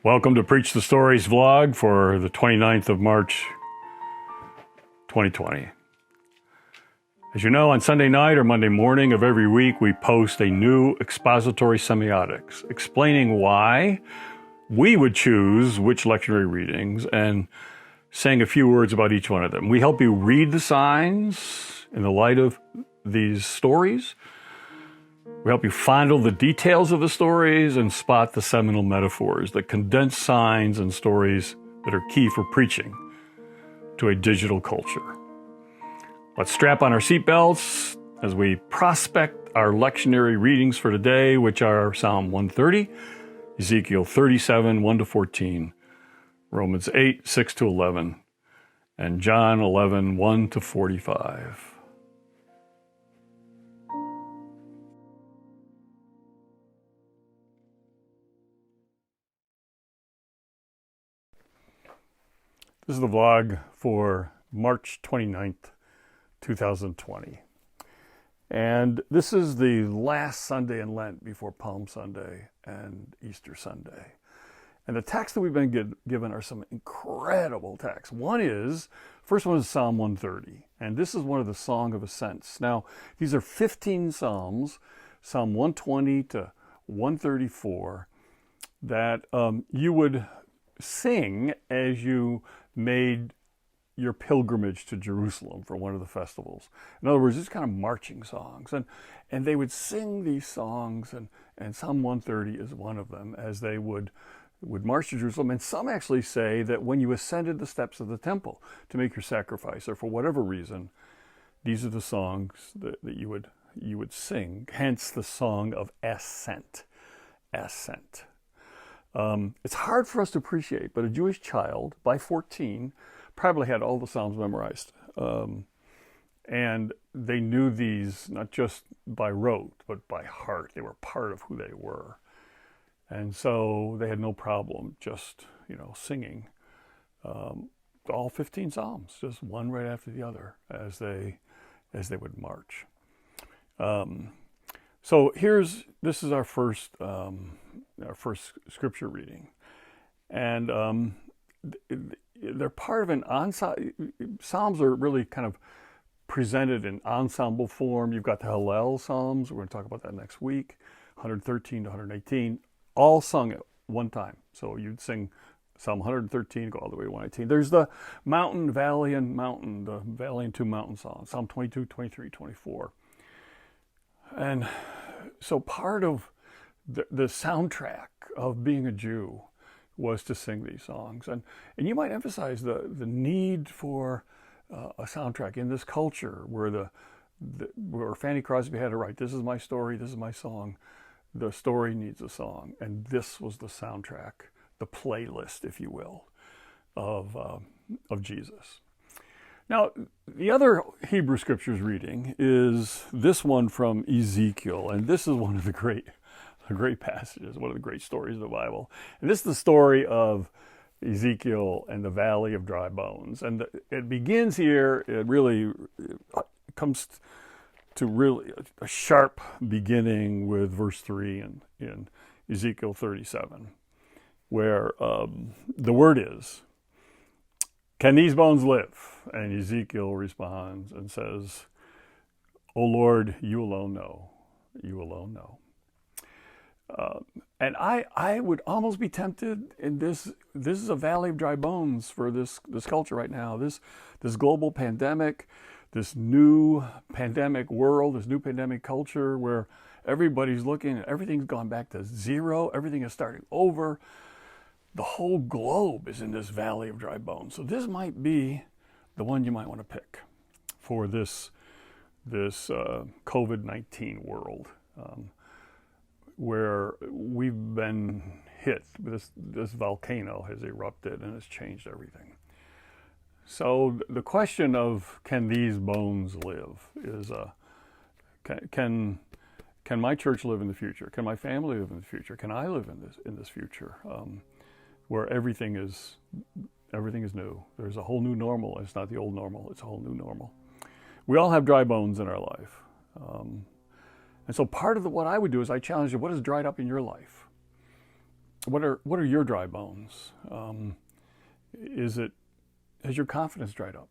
Welcome to Preach the Stories vlog for the 29th of March, 2020. As you know, on Sunday night or Monday morning of every week, we post a new expository semiotics explaining why we would choose which lectionary readings and saying a few words about each one of them. We help you read the signs in the light of these stories. We help you fondle the details of the stories and spot the seminal metaphors, the condensed signs and stories that are key for preaching to a digital culture. Let's strap on our seatbelts as we prospect our lectionary readings for today, which are Psalm 130, Ezekiel 37, 1-14, Romans 8, 6-11, and John 11, 1-45. This is the vlog for March 29th, 2020. And this is the last Sunday in Lent before Palm Sunday and Easter Sunday. And the texts that we've been given are some incredible texts. First one is Psalm 130, and this is one of the Song of Ascents. Now, these are 15 Psalms, Psalm 120 to 134, that you would sing as you made your pilgrimage to Jerusalem for one of the festivals. In other words, it's kind of marching songs. And they would sing these songs, and Psalm 130 is one of them, as they would march to Jerusalem. And some actually say that when you ascended the steps of the temple to make your sacrifice, or for whatever reason, these are the songs that you would sing, hence the Song of Ascent. Ascent. It's hard for us to appreciate, but a Jewish child, by 14, probably had all the Psalms memorized. And they knew these not just by rote, but by heart. They were part of who they were. And so they had no problem just, singing all 15 Psalms, just one right after the other as they would march. So this is our first scripture reading, and they're part of an ensemble. Psalms are really kind of presented in ensemble form. You've got the Hallel Psalms. We're going to talk about that next week, 113 to 118, all sung at one time. So you'd sing Psalm 113, go all the way to 118. There's the mountain, valley, and mountain, the valley and two mountain songs, Psalm 22, 23, 24. And so part of the soundtrack of being a Jew was to sing these songs. And you might emphasize the need for a soundtrack in this culture where where Fanny Crosby had to write, this is my story, this is my song. The story needs a song. And this was the soundtrack, the playlist, if you will, of Jesus. Now, the other Hebrew Scriptures reading is this one from Ezekiel, and this is one of the great passages, one of the great stories of the Bible. And this is the story of Ezekiel and the Valley of Dry Bones. And it begins here, it really comes to really a sharp beginning with verse 3 in Ezekiel 37, where the word is, "Can these bones live?" And Ezekiel responds and says, "O Lord, you alone know. You alone know." And I would almost be tempted in this is a valley of dry bones for this culture right now. This global pandemic, this new pandemic world, this new pandemic culture where everybody's looking, everything's gone back to zero, everything is starting over. The whole globe is in this valley of dry bones. So this might be the one you might want to pick for this COVID-19 world, where we've been hit. This volcano has erupted and has changed everything. So the question of can these bones live is can my church live in the future? Can my family live in the future? Can I live in this future? Where everything is new. There's a whole new normal. It's not the old normal. It's a whole new normal. We all have dry bones in our life. And so part of what I would do is I challenge you, what is dried up in your life? what are your dry bones? Has your confidence dried up?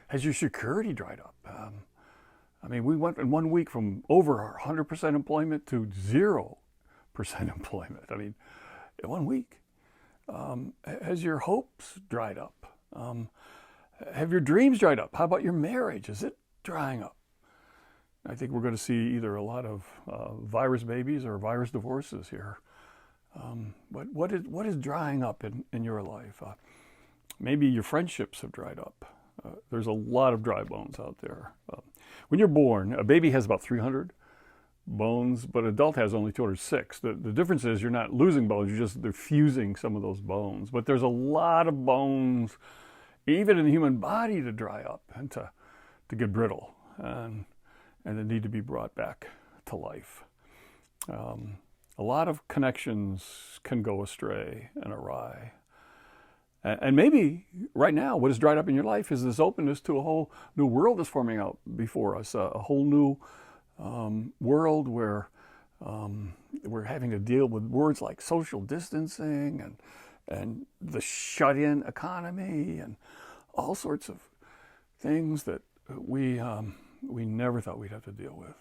Has your security dried up? We went in 1 week from over 100% employment to 0% employment. In 1 week. Has your hopes dried up? Have your dreams dried up? How about your marriage? Is it drying up? I think we're going to see either a lot of virus babies or virus divorces here. What is drying up in your life? Maybe your friendships have dried up. There's a lot of dry bones out there. When you're born, a baby has about 300 bones, but an adult has only 206. The difference is you're not losing bones, they're fusing some of those bones. But there's a lot of bones, even in the human body, to dry up and to get brittle and they need to be brought back to life. A lot of connections can go astray and awry. And maybe right now, what is dried up in your life is this openness to a whole new world that's forming out before us, a whole new world where we're having to deal with words like social distancing and the shut-in economy and all sorts of things that we never thought we'd have to deal with.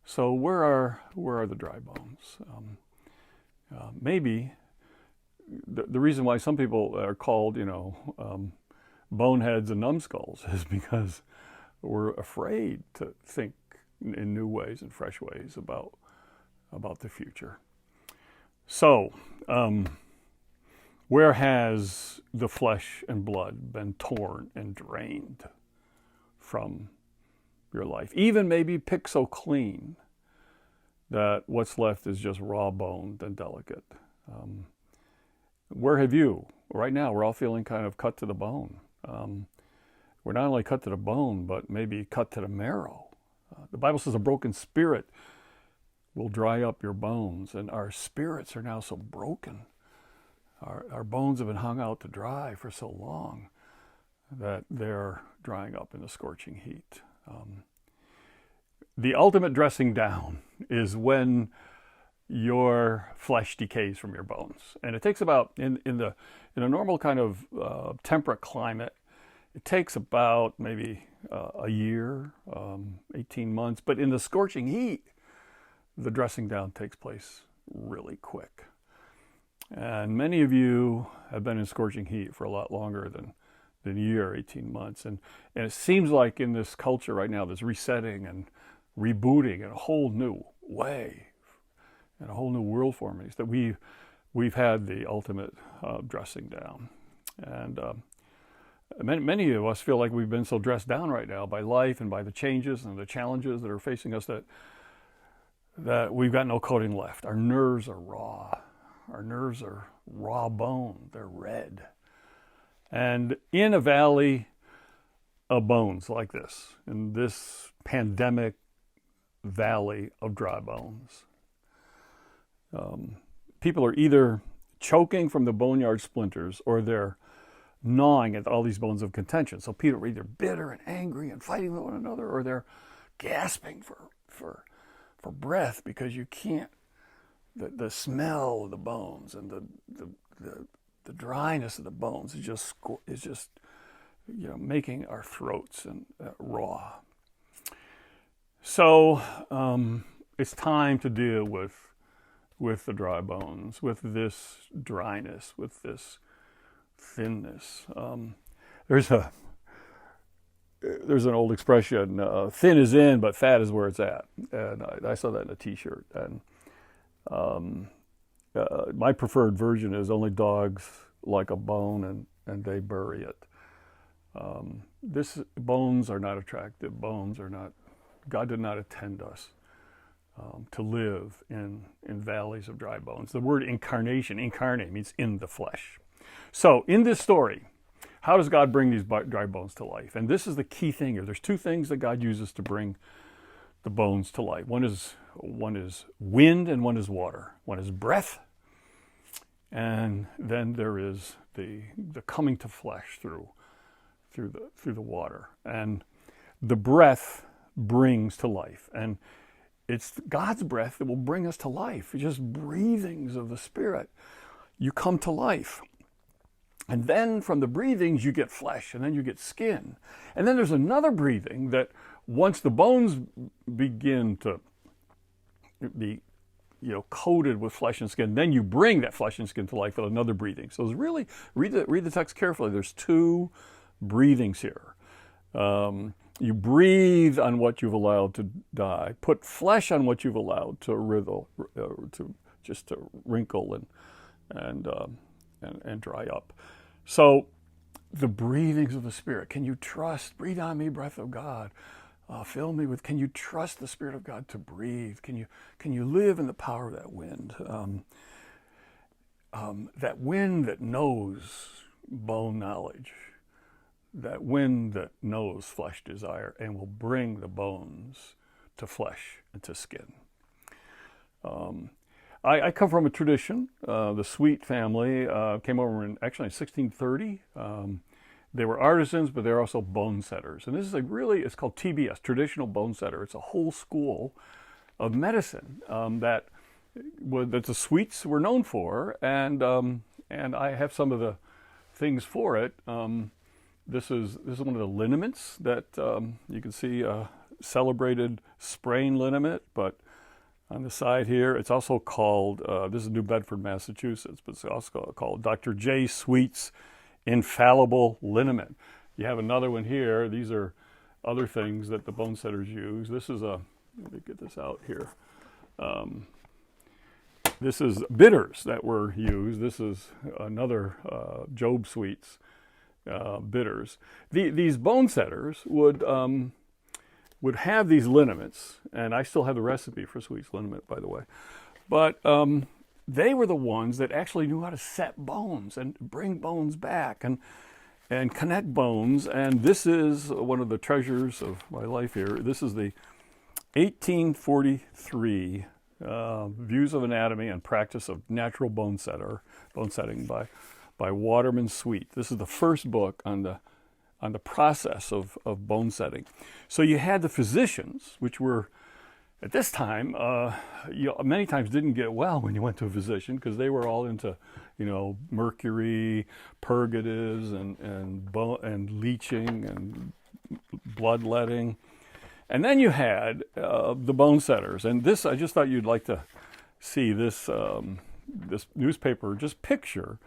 So where are the dry bones? Maybe the reason why some people are called, boneheads and numbskulls is because we're afraid to think in new ways and fresh ways about the future. So, where has the flesh and blood been torn and drained from your life? Even maybe picked so clean that what's left is just raw boned and delicate. Where have you? Right now, we're all feeling kind of cut to the bone. We're not only cut to the bone, but maybe cut to the marrow. The Bible says a broken spirit will dry up your bones, and our spirits are now so broken. Our bones have been hung out to dry for so long that they're drying up in the scorching heat. The ultimate dressing down is when your flesh decays from your bones, and it takes about in a normal kind of temperate climate, it takes about maybe a year, 18 months. But in the scorching heat, the dressing down takes place really quick. And many of you have been in scorching heat for a lot longer than a year, 18 months. And it seems like in this culture right now, there's resetting and rebooting in a whole new way, and a whole new world forming, that we've had the ultimate dressing down. And many of us feel like we've been so dressed down right now by life and by the changes and the challenges that are facing us that we've got no coating left. Our nerves are raw. Our nerves are raw bone. They're red. And in a valley of bones like this, in this pandemic valley of dry bones, people are either choking from the boneyard splinters or they're gnawing at all these bones of contention. So people are either bitter and angry and fighting with one another, or they're gasping for breath because you can't. The smell of the bones and the dryness of the bones is just making our throats and raw. So it's time to deal with the dry bones, with this dryness, with this thinness. There's an old expression: "Thin is in, but fat is where it's at." And I saw that in a T-shirt. And my preferred version is only dogs like a bone and they bury it. Bones are not attractive. Bones are not. God did not intend us to live in valleys of dry bones. The word incarnate means in the flesh. So in this story, how does God bring these dry bones to life? And this is the key thing here. There's two things that God uses to bring the bones to life. One is wind and one is water. One is breath, and then there is the coming to flesh through the water. And the breath brings to life. And it's God's breath that will bring us to life. It's just breathings of the Spirit. You come to life. And then from the breathings, you get flesh, and then you get skin. And then there's another breathing that once the bones begin to be, coated with flesh and skin, then you bring that flesh and skin to life with another breathing. So it's really, read the text carefully. There's two breathings here. You breathe on what you've allowed to die. Put flesh on what you've allowed to writhe, to wrinkle and dry up. So the breathings of the Spirit. Can you trust? Breathe on me, breath of God. Fill me with. Can you trust the Spirit of God to breathe? Can you live in the power of that wind? That wind that knows bone knowledge. That wind that knows flesh desire and will bring the bones to flesh and to skin. I come from a tradition. The Sweet family came over in 1630. They were artisans, but they're also bone setters. And this is it's called TBS, Traditional Bone Setter. It's a whole school of medicine that the Sweets were known for. And I have some of the things for it. This is one of the liniments that you can see celebrated sprain liniment, but on the side here, it's also called, this is New Bedford, Massachusetts, but it's also called Dr. J. Sweet's Infallible Liniment. You have another one here. These are other things that the bone setters use. This is let me get this out here. This is bitters that were used. This is another Job Sweet's bitters. These bone setters would have these liniments, and I still have the recipe for Sweet's liniment, by the way. But they were the ones that actually knew how to set bones and bring bones back and connect bones. And this is one of the treasures of my life here. This is the 1843 Views of Anatomy and Practice of Natural Bone Setting by Waterman Sweet. This is the first book on the process of bone setting. So you had the physicians, which were, at this time, many times didn't get well when you went to a physician because they were all into, mercury, purgatives, and leeching and bloodletting. And then you had the bone setters. And this, I just thought you'd like to see this newspaper, just picture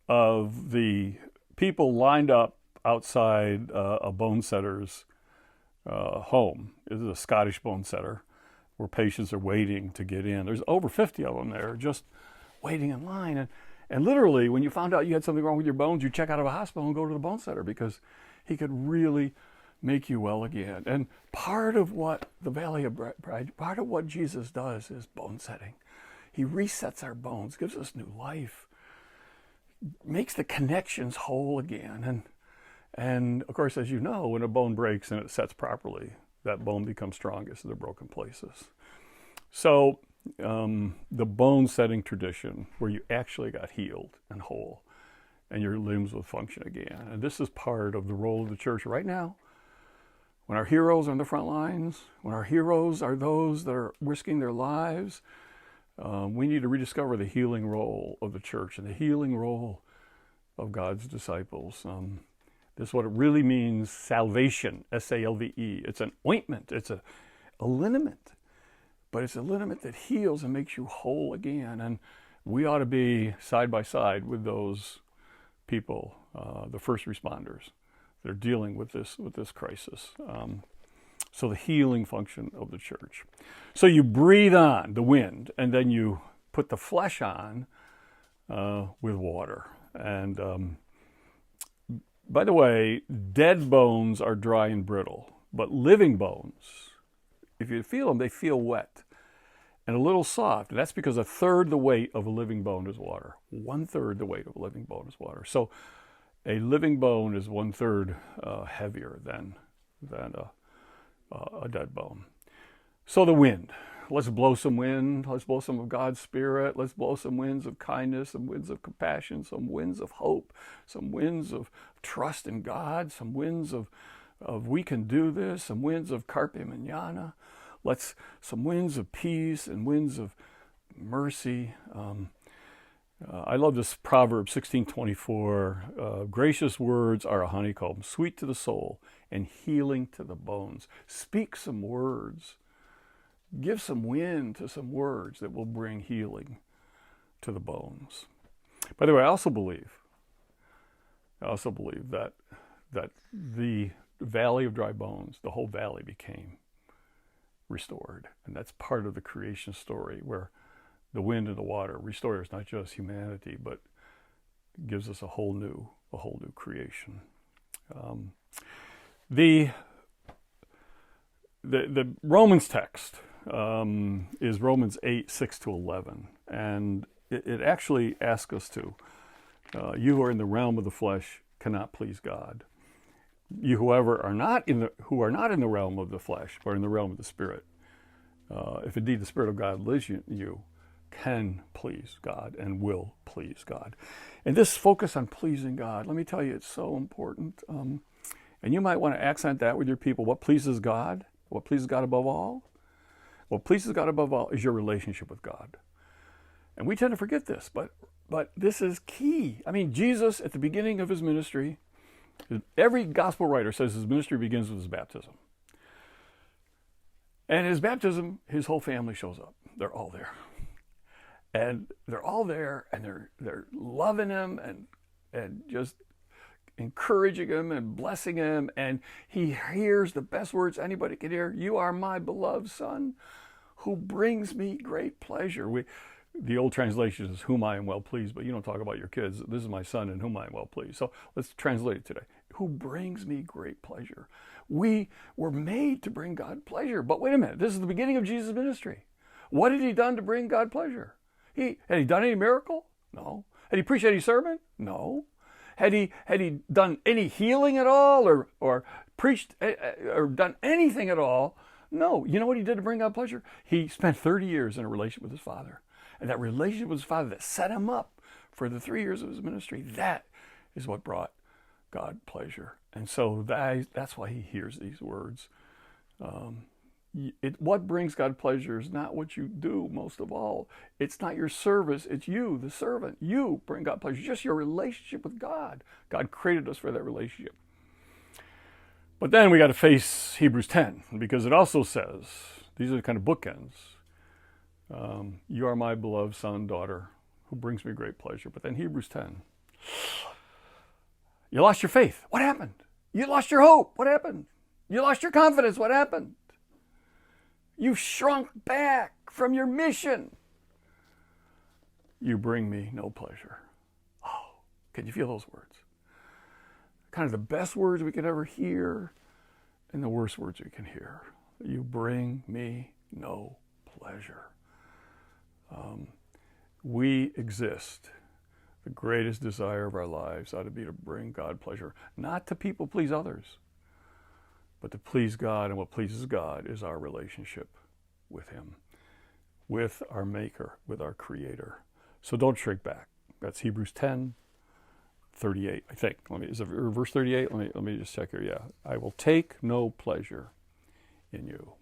of the people lined up outside a bone setter's home. This is a Scottish bone setter where patients are waiting to get in. There's over 50 of them there just waiting in line. And literally, when you found out you had something wrong with your bones, you check out of a hospital and go to the bone setter because he could really make you well again. And part of what the Valley of Bride, part of what Jesus does is bone setting. He resets our bones, gives us new life, makes the connections whole again. And of course, as you know, when a bone breaks and it sets properly, that bone becomes strongest in the broken places. So the bone setting tradition where you actually got healed and whole and your limbs will function again. And this is part of the role of the church right now. When our heroes are on the front lines, when our heroes are those that are risking their lives, we need to rediscover the healing role of the church and the healing role of God's disciples. This is what it really means, salvation, S-A-L-V-E. It's an ointment. It's a liniment. But it's a liniment that heals and makes you whole again. And we ought to be side by side with those people, the first responders that are dealing with this crisis. So the healing function of the church. So you breathe on the wind, and then you put the flesh on with water. And by the way, dead bones are dry and brittle, but living bones, if you feel them, they feel wet and a little soft. And that's because 1/3 the weight of a living bone is water. 1/3 the weight of a living bone is water. So a living bone is 1/3 heavier than a dead bone. So the wind. Let's blow some wind. Let's blow some of God's Spirit. Let's blow some winds of kindness, some winds of compassion, some winds of hope, some winds of trust in God, some winds of we can do this, some winds of carpe mañana. Let's some winds of peace and winds of mercy. I love this Proverb 16:24. Gracious words are a honeycomb, sweet to the soul and healing to the bones. Speak some words. Give some wind to some words that will bring healing to the bones. By the way, I also believe that the valley of dry bones, the whole valley became restored. And that's part of the creation story, where the wind and the water restores not just humanity, but gives us a whole new creation. The Romans text is Romans 8:6-11, and it actually asks us to. You who are in the realm of the flesh cannot please God. You, whoever are not in the realm of the flesh, but in the realm of the Spirit, if indeed the Spirit of God lives in you, can please God and will please God. And this focus on pleasing God, let me tell you, it's so important. And you might want to accent that with your people. What pleases God? What pleases God above all? What pleases God above all is your relationship with God. And we tend to forget this, but this is key. I mean, Jesus, at the beginning of his ministry, every gospel writer says his ministry begins with his baptism. And his baptism, his whole family shows up. They're all there. And they're all there, and they're loving him and just encouraging him and blessing him. And he hears the best words anybody can hear. You are my beloved son, who brings me great pleasure. The old translation is whom I am well pleased, but you don't talk about your kids. This is my son in whom I am well pleased. So let's translate it today. Who brings me great pleasure. We were made to bring God pleasure. But wait a minute, this is the beginning of Jesus' ministry. What had he done to bring God pleasure? Had he done any miracle? No. Had he preached any sermon? No. Had he done any healing at all, or preached or done anything at all? No. You know what he did to bring God pleasure? He spent 30 years in a relationship with his Father. And that relationship with his Father that set him up for the 3 years of his ministry, that is what brought God pleasure. And so that's why he hears these words. What brings God pleasure is not what you do, most of all. It's not your service. It's you, the servant. You bring God pleasure. Just your relationship with God. God created us for that relationship. But then we got to face Hebrews 10, because it also says, these are the kind of bookends. You are my beloved son, daughter, who brings me great pleasure. But then Hebrews 10. You lost your faith. What happened? You lost your hope. What happened? You lost your confidence. What happened? You shrunk back from your mission. You bring me no pleasure. Oh, can you feel those words? Kind of the best words we could ever hear and the worst words we can hear. You bring me no pleasure. We exist. The greatest desire of our lives ought to be to bring God pleasure, not to people please others, but to please God. And what pleases God is our relationship with him, with our Maker, with our Creator. So don't shrink back. That's Hebrews 10:38, I think. Is it verse 38? Let me just check here. Yeah. I will take no pleasure in you.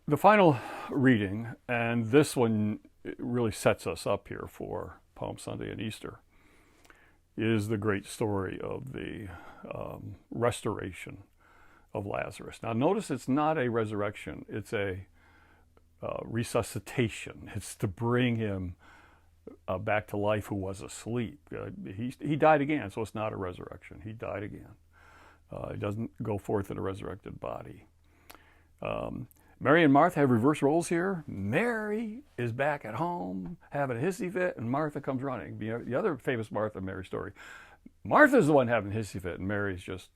The final reading, and this one really sets us up here for Palm Sunday and Easter, is the great story of the restoration of Lazarus. Now notice it's not a resurrection, it's a resuscitation. It's to bring him back to life who was asleep. He died again, so it's not a resurrection. He died again. He doesn't go forth in a resurrected body. Mary and Martha have reverse roles here. Mary is back at home having a hissy fit, and Martha comes running. The other famous Martha and Mary story. Martha's the one having a hissy fit, and Mary's just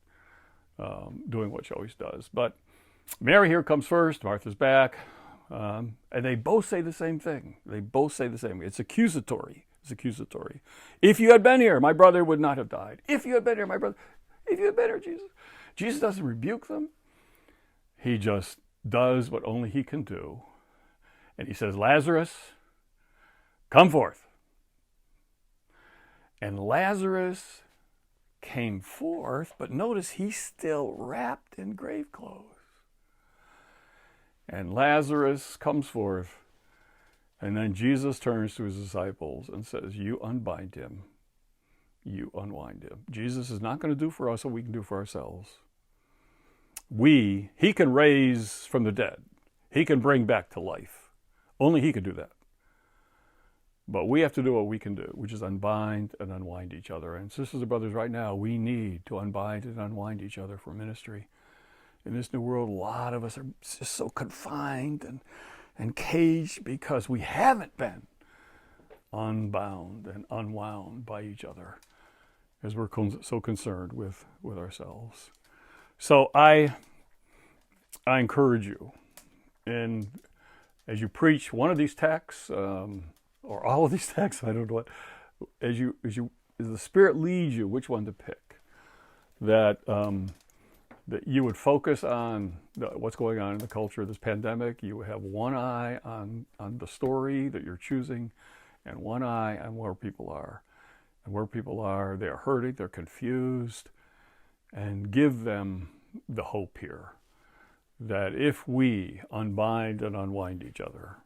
doing what she always does. But Mary here comes first. Martha's back. And they both say the same thing. It's accusatory. If you had been here, my brother would not have died. If you had been here, Jesus. Jesus doesn't rebuke them. He just does what only he can do. And he says, Lazarus, come forth. And Lazarus came forth, but notice he's still wrapped in grave clothes. And Lazarus comes forth. And then Jesus turns to his disciples and says, you unbind him. You unwind him. Jesus is not going to do for us what we can do for ourselves. He can raise from the dead. He can bring back to life. Only he can do that. But we have to do what we can do, which is unbind and unwind each other. And sisters and brothers, right now, we need to unbind and unwind each other for ministry. In this new world, a lot of us are just so confined and caged because we haven't been unbound and unwound by each other, as we're so concerned with ourselves. So I encourage you, and as you preach one of these texts, or all of these texts, I don't know what, as the Spirit leads you, which one to pick, that you would focus on what's going on in the culture of this pandemic. You would have one eye on the story that you're choosing, and one eye on where people are. And where people are, they're hurting, they're confused, and give them the hope here that if we unbind and unwind each other,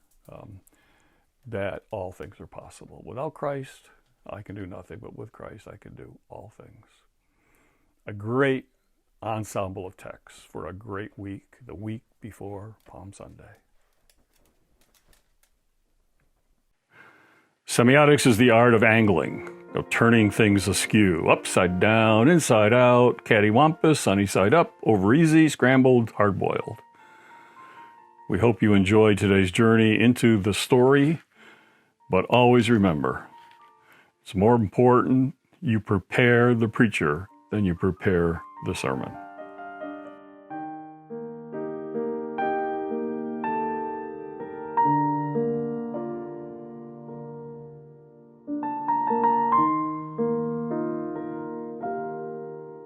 that all things are possible. Without Christ, I can do nothing, but with Christ, I can do all things. A great ensemble of texts for a great week, the week before Palm Sunday. Semiotics is the art of angling, of turning things askew, upside down, inside out, cattywampus, sunny side up, over easy, scrambled, hard-boiled. We hope you enjoyed today's journey into the story, but always remember, it's more important you prepare the preacher than you prepare the sermon.